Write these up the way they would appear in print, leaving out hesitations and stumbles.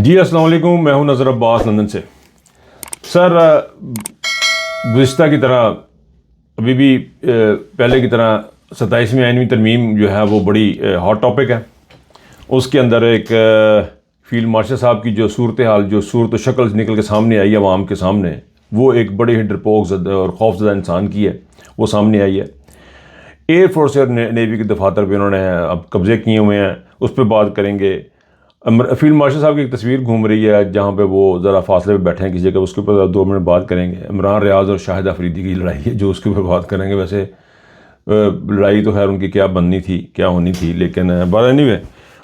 جی السلام علیکم، میں ہوں نظر عباس لندن سے۔ سر گزشتہ کی طرح ابھی بھی پہلے کی طرح 27ویں آئینی ترمیم جو ہے وہ بڑی ہاٹ ٹاپک ہے۔ اس کے اندر ایک فیلڈ مارشل صاحب کی جو صورتحال، جو صورت و شکل نکل کے سامنے آئی ہے عوام کے سامنے، وہ ایک بڑے ہی ڈرپوک زدہ اور خوف زدہ انسان کی ہے، وہ سامنے آئی ہے۔ ایئر فورس اور نیوی کے دفاتر پہ انہوں نے اب قبضے کیے ہوئے ہیں، اس پہ بات کریں گے۔ فیلڈ مارشل صاحب کی ایک تصویر گھوم رہی ہے جہاں پہ وہ ذرا فاصلے پہ بیٹھے ہیں کسی جگہ، اس کے اوپر 2 منٹ بات کریں گے۔ عمران ریاض اور شاہد افریدی کی لڑائی ہے جو اس کے اوپر بات کریں گے۔ ویسے لڑائی تو خیر ان کی کیا بننی تھی، کیا ہونی تھی، لیکن اینی وے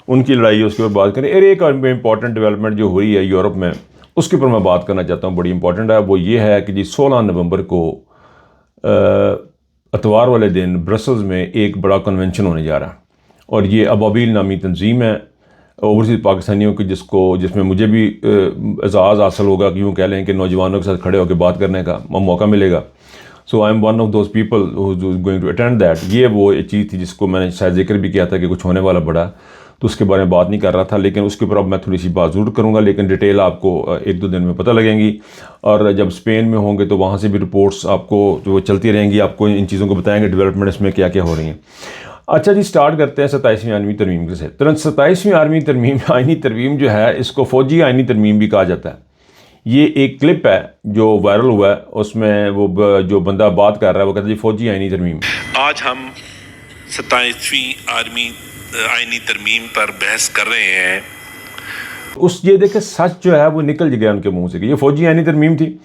ان کی لڑائی ہے، اس کے اوپر بات کریں۔ ایک امپورٹنٹ ڈیولپمنٹ جو ہوئی ہے یورپ میں، اس کے اوپر میں بات کرنا چاہتا ہوں، بڑی امپورٹنٹ ہے۔ وہ یہ ہے کہ جی 16 نومبر کو اتوار والے دن برسلز میں ایک بڑا کنونشن ہونے جا رہا ہے، اور یہ ابابیل نامی تنظیم ہے اوورسیز پاکستانیوں کی، جس میں مجھے بھی اعزاز حاصل ہوگا کہ یوں کہہ لیں کہ نوجوانوں کے ساتھ کھڑے ہو کے بات کرنے کا موقع ملے گا۔ So I am one of those people who going to attend that. یہ وہ چیز تھی جس کو میں نے شاید ذکر بھی کیا تھا کہ کچھ ہونے والا بڑا، تو اس کے بارے میں بات نہیں کر رہا تھا، لیکن اس کے اوپر اب میں تھوڑی سی بات ضرور کروں گا، لیکن ڈیٹیل آپ کو 1-2 دن میں پتہ لگیں گی۔ اور جب اسپین میں ہوں گے تو وہاں سے بھی رپورٹس آپ کو جو چلتی رہیں گی، آپ کو ان چیزوں کو بتائیں گے ڈیولپمنٹ اس میں کیا کیا ہو رہی ہیں۔ اچھا جی، سٹارٹ کرتے ہیں 27ویں آئینی ترمیم سے۔ 27ویں آئینی ترمیم جو ہے، اس کو فوجی آئینی ترمیم بھی کہا جاتا ہے۔ یہ ایک کلپ ہے جو وائرل ہوا ہے، اس میں وہ جو بندہ بات کر رہا ہے وہ کہتا ہے جی فوجی آئینی ترمیم۔ آج ہم 27ویں آئینی ترمیم پر بحث کر رہے ہیں۔ یہ دیکھیں سچ جو ہے وہ نکل گیا ان کے منہ سے کہ یہ فوجی آئینی ترمیم تھی،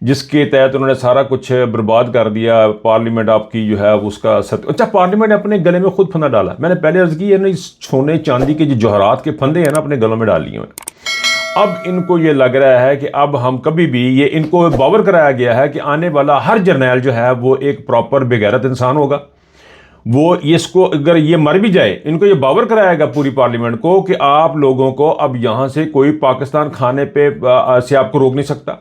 جس کے تحت انہوں نے سارا کچھ برباد کر دیا۔ پارلیمنٹ آپ کی جو ہے اس کا اچھا، پارلیمنٹ اپنے گلے میں خود پھندا ڈالا۔ میں نے پہلے عرض کی ہے نا، سونے چاندی کے جو جوہرات کے پھندے ہیں نا، اپنے گلوں میں ڈال لیے ہیں۔ اب ان کو یہ لگ رہا ہے کہ اب ہم کبھی بھی، یہ ان کو باور کرایا گیا ہے کہ آنے والا ہر جرنیل جو ہے وہ ایک پراپر بے غیرت انسان ہوگا۔ وہ اس کو اگر یہ مر بھی جائے، ان کو یہ باور کرایا گا پوری پارلیمنٹ کو کہ آپ لوگوں کو اب یہاں سے کوئی پاکستان کھانے پہ سے آپ کو روک نہیں سکتا۔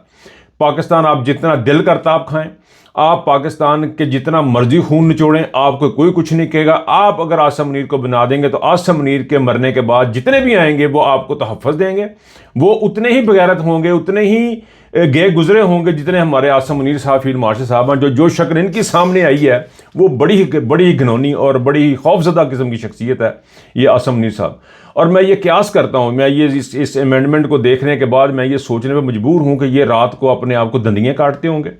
پاکستان آپ جتنا دل کرتا آپ کھائیں، آپ پاکستان کے جتنا مرضی خون نچوڑیں، آپ کو کوئی کچھ نہیں کہے گا۔ آپ اگر عاصم منیر کو بنا دیں گے تو عاصم منیر کے مرنے کے بعد جتنے بھی آئیں گے وہ آپ کو تحفظ دیں گے، وہ اتنے ہی بغیرت ہوں گے، اتنے ہی گئے گزرے ہوں گے جتنے ہمارے عاصم منیر صاحب، فیلڈ مارشل صاحب ہیں۔ جو شکل ان کی سامنے آئی ہے وہ بڑی ہی گھنونی اور بڑی ہی خوفزدہ قسم کی شخصیت ہے یہ عاصم منیر صاحب۔ اور میں یہ قیاس کرتا ہوں، میں یہ اس امینڈمنٹ کو دیکھنے کے بعد میں یہ سوچنے پہ مجبور ہوں کہ یہ رات کو اپنے آپ کو دندیاں کاٹتے ہوں گے،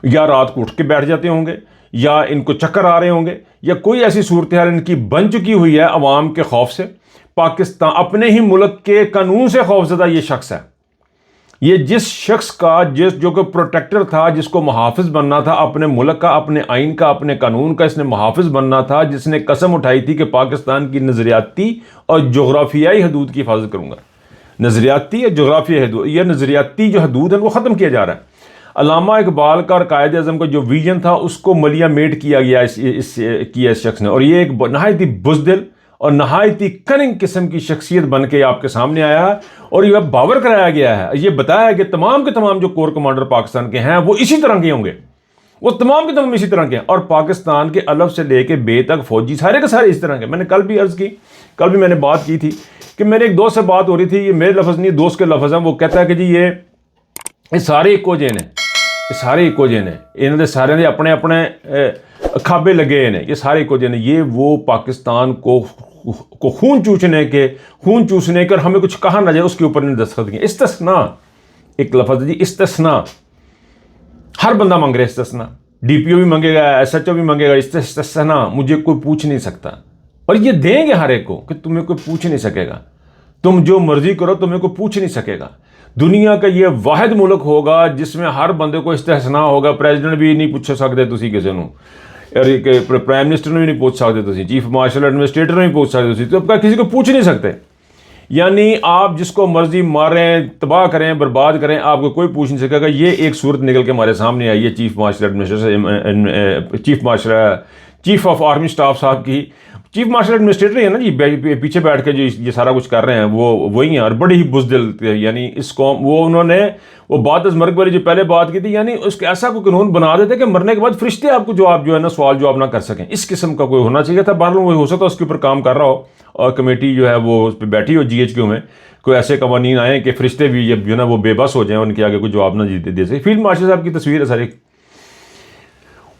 یا رات کو اٹھ کے بیٹھ جاتے ہوں گے، یا ان کو چکر آ رہے ہوں گے، یا کوئی ایسی صورتحال ان کی بن چکی ہوئی ہے عوام کے خوف سے۔ پاکستان اپنے ہی ملک کے قانون سے خوفزدہ یہ شخص ہے۔ یہ جس شخص کا جو کہ پروٹیکٹر تھا، جس کو محافظ بننا تھا اپنے ملک کا، اپنے آئین کا، اپنے قانون کا، اس نے محافظ بننا تھا، جس نے قسم اٹھائی تھی کہ پاکستان کی نظریاتی اور جغرافیائی حدود کی حفاظت کروں گا۔ نظریاتی اور جغرافیائی حدود، یہ نظریاتی جو حدود ہیں وہ ختم کیا جا رہا ہے۔ علامہ اقبال کا اور قائد اعظم کا جو ویژن تھا اس کو ملیا میٹ کیا گیا اس شخص نے، اور یہ ایک نہایت ہی بزدل اور نہایت ہی کننگ قسم کی شخصیت بن کے آپ کے سامنے آیا ہے، اور یہ باور کرایا گیا ہے، یہ بتایا ہے کہ تمام کے تمام جو کور کمانڈر پاکستان کے ہیں وہ اسی طرح کے ہوں گے، وہ تمام کے تمام اسی طرح کے ہیں، اور پاکستان کے الف سے لے کے بے تک فوجی سارے کے سارے اس طرح کے۔ میں نے کل بھی عرض کی، کل بھی میں نے بات کی تھی کہ میرے ایک دوست سے بات ہو رہی تھی، یہ میرے لفظ نہیں دوست کے لفظ ہیں، وہ کہتا ہے کہ جی یہ سارے ایکو جین ہیں، یہ سارے ایکو جین ہیں، انہوں نے سارے نے اپنے اپنے کھابے لگے ہیں، یہ سارے ایکو جین ہیں۔ یہ وہ پاکستان کو خون چوسنے کے اور ہمیں کچھ کہا نہ جائے اس کے اوپر نے دستخط کیے۔ استثناء ایک لفظ ہے جی، استثناء، ہر بندہ مانگ رہا ہے استثناء، ڈی پی او بھی مانگے گا، ایس ایچ او بھی مانگے گا، استثناء مجھے کوئی پوچھ نہیں سکتا، اور یہ دیں گے ہر ایک کو کہ تمہیں کوئی پوچھ نہیں سکے گا، تم جو مرضی کرو تمہیں کوئی پوچھ نہیں سکے گا۔ دنیا کا یہ واحد ملک ہوگا جس میں ہر بندے کو استثناء ہوگا۔ پریزیڈنٹ بھی نہیں پوچھ سکتے تسی کسی نو، پرائم منسٹر نے بھی نہیں پوچھ سکتے تسی، چیف مارشل ایڈمنسٹریٹر نے بھی پوچھ سکتے تسی، تو اب کسی کو پوچھ نہیں سکتے۔ یعنی آپ جس کو مرضی ماریں، تباہ کریں، برباد کریں، آپ کو کوئی پوچھ نہیں سکے گا۔ یہ ایک صورت نکل کے ہمارے سامنے آئی ہے چیف آف آرمی اسٹاف صاحب کی۔ چیف مارشل ایڈمنسٹریٹر ہے نا جی، پیچھے بیٹھ کے جو یہ سارا کچھ کر رہے ہیں وہ وہی ہیں، اور بڑی ہی بزدل، یعنی اس قوم، وہ انہوں نے وہ بات از مرگ والی جو پہلے بات کی تھی، یعنی اس کے ایسا کوئی قانون بنا دیتے کہ مرنے کے بعد فرشتے آپ کو جو ہے نا سوال جواب نہ کر سکیں، اس قسم کا کوئی ہونا چاہیے تھا۔ بہرحال وہ ہو سکتا ہے اس کے اوپر کام کر رہا ہو، اور کمیٹی جو ہے وہ اس پہ بیٹھی ہو GHQ میں, کوئی ایسے قوانین آئیں کہ فرشتے بھی جب جو نا وہ بے بس ہو جائیں, ان کے آگے کوئی جواب نہ دے سکے. فیلڈ مارشل صاحب کی تصویر ہے ساری,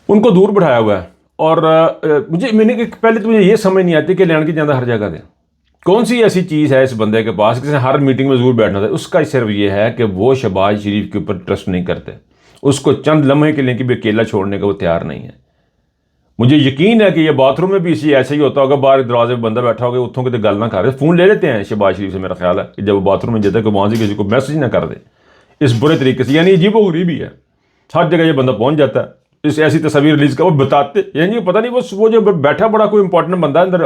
ان کو دور بٹھایا ہوا ہے. اور میں نے پہلے تو مجھے یہ سمجھ نہیں آتی کہ لین کی جاندہ ہر جگہ دیں, کون سی ایسی چیز ہے اس بندے کے پاس کہ ہر میٹنگ میں ضرور بیٹھنا تھا. اس کا صرف یہ ہے کہ وہ شہباز شریف کے اوپر ٹرسٹ نہیں کرتے, اس کو چند لمحے کے لیے کہ بھی اکیلا چھوڑنے کا وہ تیار نہیں ہے. مجھے یقین ہے کہ یہ باتھ روم میں بھی اسی ایسے ہی ہوتا ہوگا, باہر دروازے پہ بندہ بیٹھا ہوگا, اتوں کے تو گل نہ کر رہے, فون لے لیتے ہیں شہباز شریف سے. میرا خیال ہے کہ جب وہ باتھ روم میں جاتا ہے کہ وہاں سے کسی کو میسج نہ کر دے اس برے طریقے سے. یعنی عجیب و غریب ہی ہے, ہر جگہ یہ بندہ پہنچ جاتا ہے. اس ایسی تصاویر ریلیز کا وہ بتاتے, یعنی پتہ نہیں وہ جو بیٹھا بڑا کوئی امپورٹنٹ بندہ ہے اندر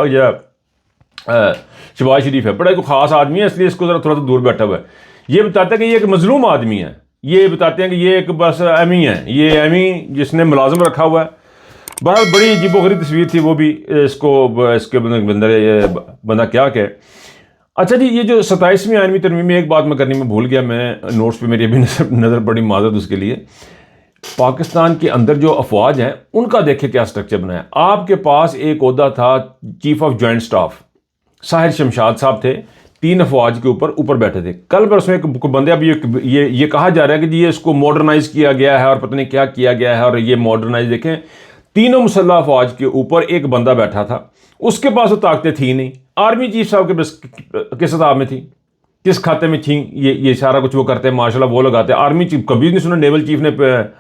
شہباز شریف ہے, بڑا کوئی خاص آدمی ہے, اس لیے اس کو ذرا تھوڑا سا دور بیٹھا ہوا ہے. یہ بتاتا ہے کہ یہ ایک مظلوم آدمی ہے, یہ بتاتے ہیں کہ یہ ایک بس ایم ہے, یہ ایم جس نے ملازم رکھا ہوا ہے. بہرحال بڑی عجیب و غریب تصویر تھی وہ بھی, اس کے بندہ کیا کہ. اچھا جی, یہ جو 27ویں آئینی ترمیم میں ایک بات میں کرنی میں بھول گیا, میں نوٹس پہ میری ابھی نظر پڑی, معذرت اس کے لیے. پاکستان کے اندر جو افواج ہیں ان کا دیکھیں کیا سٹرکچر بنایا. آپ کے پاس ایک عہدہ تھا chief of joint staff, Sahir Shamshad صاحب تھے, 3 افواج کے اوپر بیٹھے تھے. کل پر اس میں ایک بندے, اب یہ کہا جا رہا ہے کہ جی یہ اس کو ماڈرنائز کیا گیا ہے اور پتہ نہیں کیا کیا گیا ہے, اور یہ ماڈرنائز دیکھیں 3 مسلح افواج کے اوپر ایک بندہ بیٹھا تھا, اس کے پاس وہ طاقتیں تھیں نہیں. آرمی چیف صاحب کے بس کس حساب میں تھی, کس کھاتے میں تھیں, یہ سارا کچھ وہ کرتے ہیں مارشل وہ لگاتے ہیں. آرمی چیف کبھی نہیں سنا نیول چیف نے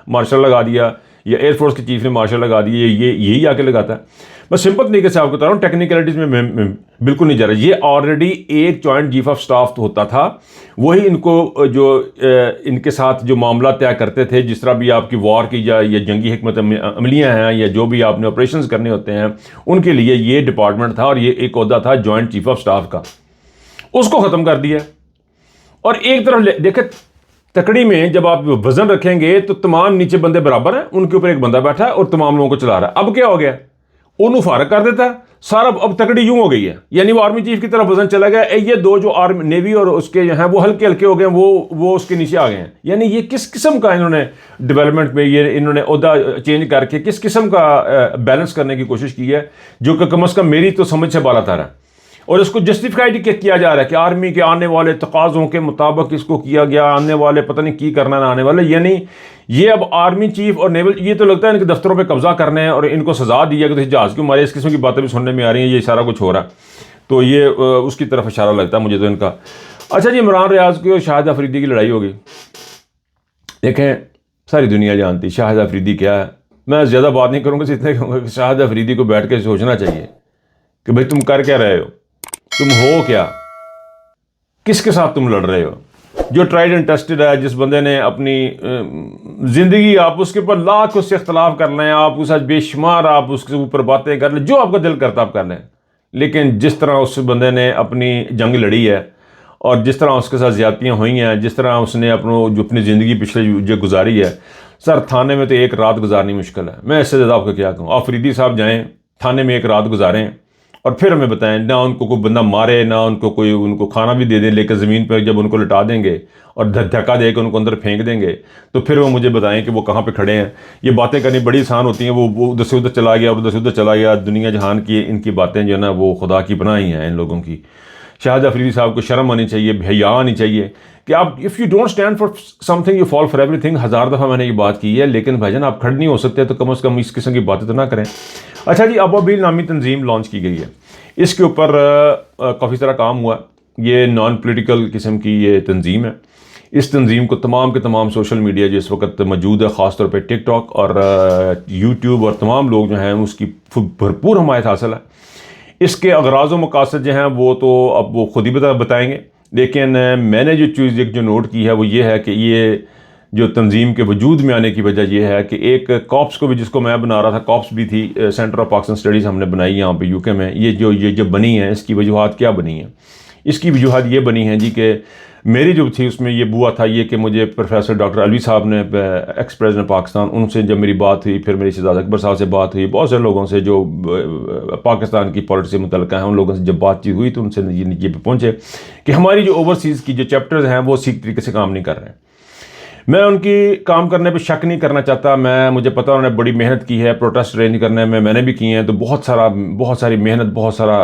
مارشل لگا دیا یا ایئر فورس کے چیف نے مارشل لگا دیا, یہی آ کے لگاتا ہے. بس سمپل طریقے سے آپ کو بتا رہا ہوں, ٹیکنیکلٹیز میں بالکل نہیں جا رہا. یہ آلریڈی ایک جوائنٹ چیف آف سٹاف ہوتا تھا, وہی ان کو جو ان کے ساتھ جو معاملات طے کرتے تھے, جس طرح بھی آپ کی وار کی یا جنگی حکمت عملیاں ہیں یا جو بھی آپ نے آپریشنز کرنے ہوتے ہیں, ان کے لیے یہ ڈپارٹمنٹ تھا. اور یہ ایک عہدہ تھا جوائنٹ چیف آف سٹاف کا, اس کو ختم کر دیا. اور ایک طرف دیکھیں تکڑی میں جب آپ وزن رکھیں گے تو تمام نیچے بندے برابر ہیں, ان کے اوپر ایک بندہ بیٹھا ہے اور تمام لوگوں کو چلا رہا ہے. اب کیا ہو گیا, انہوں فارغ کر دیتا ہے سارا. اب تکڑی یوں ہو گئی ہے, یعنی وہ آرمی چیف کی طرف وزن چلا گیا. یہ 2 جو آرمی نیوی اور اس کے ہیں وہ ہلکے ہلکے ہو گئے, وہ اس کے نیچے آ گئے ہیں. یعنی یہ کس قسم کا انہوں نے ڈیولپمنٹ میں یہ انہوں نے عہدہ چینج کر کے کس قسم کا بیلنس کرنے کی کوشش کی ہے, جو کہ کم از کم میری تو سمجھ سے بالا تر ہے. اور اس کو جسٹیفائڈ کیا جا رہا ہے کہ آرمی کے آنے والے تقاضوں کے مطابق اس کو کیا گیا, آنے والے پتہ نہیں کی کرنا نہ آنے والے. یعنی یہ اب آرمی چیف اور نیول, یہ تو لگتا ہے ان کے دفتروں پہ قبضہ کرنے ہیں اور ان کو سزا دیا کہ جہاز کیوں مارے, اس قسم کی باتیں بھی سننے میں آ رہی ہیں. یہ سارا کچھ ہو رہا ہے, تو یہ اس کی طرف اشارہ لگتا ہے مجھے تو ان کا. اچھا جی, عمران ریاض کی اور شاہد افریدی کی لڑائی ہوگی. دیکھیں ساری دنیا جانتی شاہد افریدی کیا ہے. میں زیادہ بات نہیں کروں گا, اتنا کہوں گا کہ شاہد افریدی کو بیٹھ کے سوچنا چاہیے کہ بھائی تم کر کیا رہے ہو, تم ہو کیا, کس کے ساتھ تم لڑ رہے ہو. جو ٹرائیڈ اینڈ ٹیسٹڈ ہے, جس بندے نے اپنی زندگی, آپ اس کے اوپر لاکھ اس سے اختلاف کر لیں, آپ اس ساتھ بے شمار آپ اس کے اوپر باتیں کر لیں, جو آپ کا دل کرتا آپ کر لیں, لیکن جس طرح اس بندے نے اپنی جنگ لڑی ہے اور جس طرح اس کے ساتھ زیادتیاں ہوئی ہیں, جس طرح اس نے اپنی زندگی پچھلے جو گزاری ہے, سر تھانے میں تو ایک رات گزارنی مشکل ہے. میں اس سے زیادہ آپ کو کیا کہوں. افریدی صاحب جائیں تھانے میں ایک رات گزاریں اور پھر ہمیں بتائیں, نہ ان کو کوئی بندہ مارے, نہ ان کو کھانا بھی دے دیں, لے کے زمین پر جب ان کو لٹا دیں گے اور دھکا دے کے ان کو اندر پھینک دیں گے, تو پھر وہ مجھے بتائیں کہ وہ کہاں پہ کھڑے ہیں. یہ باتیں کرنی بڑی آسان ہوتی ہیں, وہ ادھر سے ادھر چلا گیا اور ادھر سے ادھر چلا گیا. دنیا جہان کی ان کی باتیں جو ہے نا وہ خدا کی پناہ ہی ہیں ان لوگوں کی. شاہد افریدی صاحب کو شرم آنی چاہیے, حیا آنی چاہیے کہ آپ if you don't stand for some thing you fall for every thing. 1000 دفعہ میں نے یہ بات کی ہے, لیکن بھائی جان آپ کھڑے نہیں ہو سکتے تو کم از کم اس قسم کی باتیں تو نہ کریں. اچھا جی, ابابیل نامی تنظیم لانچ کی گئی ہے. اس کے اوپر کافی سارا کام ہوا. یہ نان پولیٹیکل قسم کی یہ تنظیم ہے. اس تنظیم کو تمام کے تمام سوشل میڈیا جو اس وقت موجود ہے, خاص طور پہ ٹک ٹاک اور یوٹیوب اور تمام لوگ جو ہیں اس کی بھرپور حمایت حاصل ہے. اس کے اغراض و مقاصد جو ہیں وہ تو اب وہ خود ہی بتائیں گے, لیکن میں نے جو چیز ایک جو نوٹ کی ہے وہ یہ ہے کہ یہ جو تنظیم کے وجود میں آنے کی وجہ یہ ہے کہ ایک کاپس کو بھی, جس کو میں بنا رہا تھا, کاپس بھی تھی, سینٹر آف پاکستان اسٹڈیز ہم نے بنائی یہاں پہ UK میں. یہ جو بنی ہے اس کی وجوہات کیا بنی ہیں؟ اس کی وجوہات یہ بنی ہیں جی کہ میری جو تھی اس میں یہ بوا تھا یہ کہ مجھے پروفیسر ڈاکٹر علوی صاحب نے, ایکس پریزیڈنٹ پاکستان, ان سے جب میری بات ہوئی, پھر میری شہزاد اکبر صاحب سے بات ہوئی, بہت سے لوگوں سے جو پاکستان کی پالیٹکس سے متعلقہ ہیں ان لوگوں سے جب بات چیت ہوئی تو ان سے یہ پہ پہنچے کہ ہماری جو اوورسیز کی جو چیپٹرز ہیں وہ ٹھیک طریقے سے کام نہیں کر رہے ہیں. میں ان کی کام کرنے پہ شک نہیں کرنا چاہتا. مجھے پتا انہوں نے بڑی محنت کی ہے پروٹیسٹ ارینج کرنے میں نے بھی کی ہیں, تو بہت ساری محنت, بہت سارا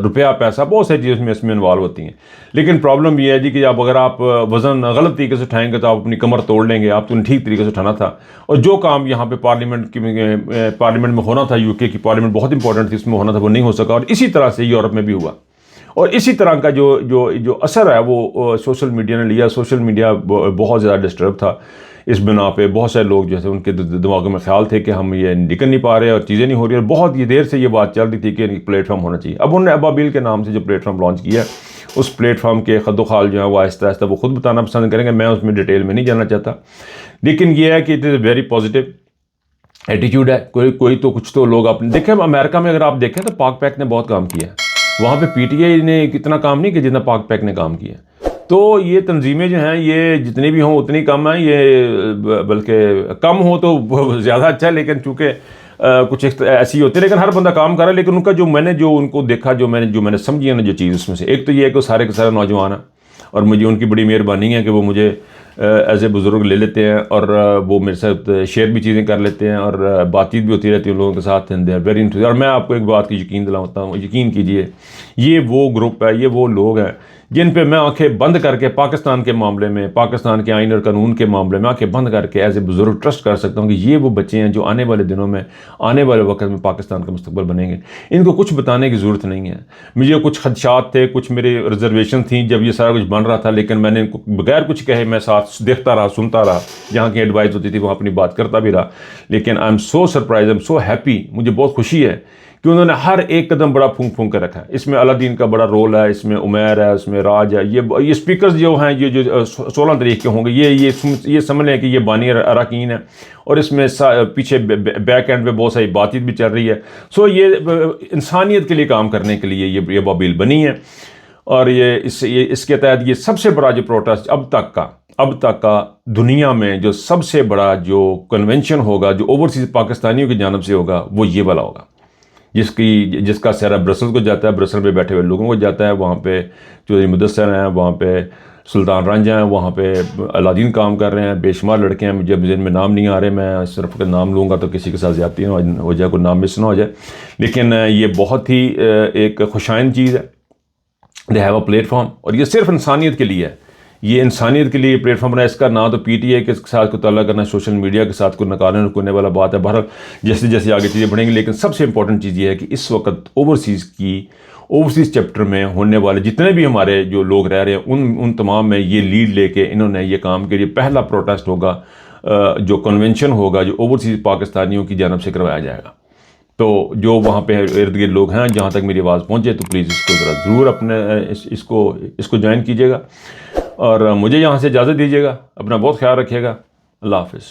روپیہ پیسہ, بہت ساری چیزیں اس میں انوالو ہوتی ہیں. لیکن پرابلم یہ ہے جی کہ اگر آپ وزن غلط طریقے سے اٹھائیں گے تو آپ اپنی کمر توڑ لیں گے. آپ تو ٹھیک طریقے سے اٹھانا تھا. اور جو کام یہاں پہ پارلیمنٹ میں ہونا تھا, یو کے کی پارلیمنٹ بہت امپورٹنٹ تھی, اس میں ہونا تھا, وہ نہیں ہو سکا. اور اسی طرح سے یورپ میں بھی ہوا. اور اسی طرح کا جو اثر ہے وہ سوشل میڈیا نے لیا. سوشل میڈیا بہت زیادہ ڈسٹرب تھا اس بنا پہ. بہت سارے لوگ جیسے ان کے دماغوں میں خیال تھے کہ ہم یہ نکل نہیں پا رہے اور چیزیں نہیں ہو رہی, اور بہت یہ دیر سے یہ بات چل رہی تھی کہ پلیٹ فارم ہونا چاہیے. اب انہوں نے ابابیل کے نام سے جو پلیٹ فارم لانچ کیا, اس پلیٹ فارم کے خد و خال جو ہے وہ آہستہ آہستہ وہ خود بتانا پسند کریں گے. میں اس میں ڈیٹیل میں نہیں جانا چاہتا, لیکن یہ ہے کہ it is a very positive attitude ہے. کوئی تو کچھ تو لوگ آپ دیکھیں, امریکہ میں اگر آپ دیکھیں تو پاک پیک نے بہت کام کیا ہے. وہاں پہ پی ٹی آئی نے اتنا کام نہیں کیا جتنا پاک پیک نے کام کیا. تو یہ تنظیمیں جو ہیں یہ جتنی بھی ہوں اتنی کم ہیں, یہ بلکہ کم ہو تو زیادہ اچھا ہے, لیکن چونکہ کچھ ایسی ہوتی ہے. لیکن ہر بندہ کام کر رہا ہے. لیکن ان کا جو میں نے ان کو دیکھا, جو میں نے سمجھی ہے نا جو چیز, اس میں سے ایک تو یہ ہے کہ وہ سارے کے سارے نوجوان ہیں, اور مجھے ان کی بڑی مہربانی ہے کہ وہ مجھے ایز اے بزرگ لے لیتے ہیں, اور وہ میرے ساتھ شیئر بھی چیزیں کر لیتے ہیں, اور بات چیت بھی ہوتی رہتی ہے ان لوگوں کے ساتھ. They are very enthusiastic. اور میں آپ کو ایک بات کی یقین دلاتا ہوں, یقین کیجئے, یہ وہ گروپ ہے, یہ وہ لوگ ہیں جن پہ میں آنکھیں بند کر کے پاکستان کے معاملے میں, پاکستان کے آئین اور قانون کے معاملے میں آنکھیں بند کر کے ایز اے بزرگ ٹرسٹ کر سکتا ہوں کہ یہ وہ بچے ہیں جو آنے والے دنوں میں, آنے والے وقت میں پاکستان کا مستقبل بنیں گے. ان کو کچھ بتانے کی ضرورت نہیں ہے. مجھے کچھ خدشات تھے, کچھ میری ریزرویشن تھیں جب یہ سارا کچھ بن رہا تھا, لیکن میں نے ان کو بغیر کچھ کہے میں ساتھ دیکھتا رہا, سنتا رہا. جہاں کی ایڈوائز ہوتی تھی وہاں اپنی بات کرتا بھی رہا. لیکن I am so surprise, I am so happy, مجھے بہت خوشی ہے کہ انہوں نے ہر ایک قدم بڑا پھونک کر رکھا ہے. اس میں الدین کا بڑا رول ہے, اس میں عمیر ہے, اس میں راج ہے. یہ اسپیکرز جو ہیں, یہ جو 16 تاریخ کے ہوں گے, یہ سمجھ لیں کہ یہ بانی اراکین ہے. اور اس میں پیچھے بیک اینڈ پہ بہت ساری بات چیت بھی چل رہی ہے. سو یہ انسانیت کے لیے کام کرنے کے لیے یہ ابابیل بنی ہے. اور اس کے تحت یہ سب سے بڑا جو پروٹیسٹ اب تک کا دنیا میں جو سب سے بڑا جو کنونشن ہوگا, جو اوورسیز پاکستانیوں کی جانب سے ہوگا, وہ یہ والا ہوگا, جس کا سہرا برسل کو جاتا ہے, برسل میں بیٹھے ہوئے لوگوں کو جاتا ہے. وہاں پہ چودھری مدثر ہیں, وہاں پہ سلطان رانجھا ہیں, وہاں پہ الدین کام کر رہے ہیں, بے شمار لڑکے ہیں. مجھے ذہن میں نام نہیں آ رہے, میں صرف اگر نام لوں گا تو کسی کے ساتھ زیادتی ہو جائے, کوئی نام مس نہ ہو جائے. لیکن یہ بہت ہی ایک خوشائن چیز ہے. They have a plate form, اور یہ صرف انسانیت کے لیے ہے. یہ انسانیت کے لیے پلیٹ فارم بنا. اس کا نہ تو پی ٹی آئی کے ساتھ کوئی تعلق کرنا, سوشل میڈیا کے ساتھ کوئی نکالنے رکنے والا بات ہے. بہرحال جیسے جیسے آگے چیزیں بڑھیں گی, لیکن سب سے امپورٹنٹ چیز یہ ہے کہ اس وقت اوورسیز چیپٹر میں ہونے والے جتنے بھی ہمارے جو لوگ رہ رہے ہیں, ان تمام میں یہ لیڈ لے کے انہوں نے یہ کام کیا. یہ پہلا پروٹیسٹ ہوگا, جو کنونشن ہوگا, جو اوورسیز پاکستانیوں کی جانب سے کروایا جائے گا. تو جو وہاں پہ ارد گرد لوگ ہیں, جہاں تک میری آواز پہنچے, تو پلیز اس کو ذرا ضرور اپنے اس کو جوائن کیجیے گا. اور مجھے یہاں سے اجازت دیجیے گا. اپنا بہت خیال رکھیے گا. اللہ حافظ.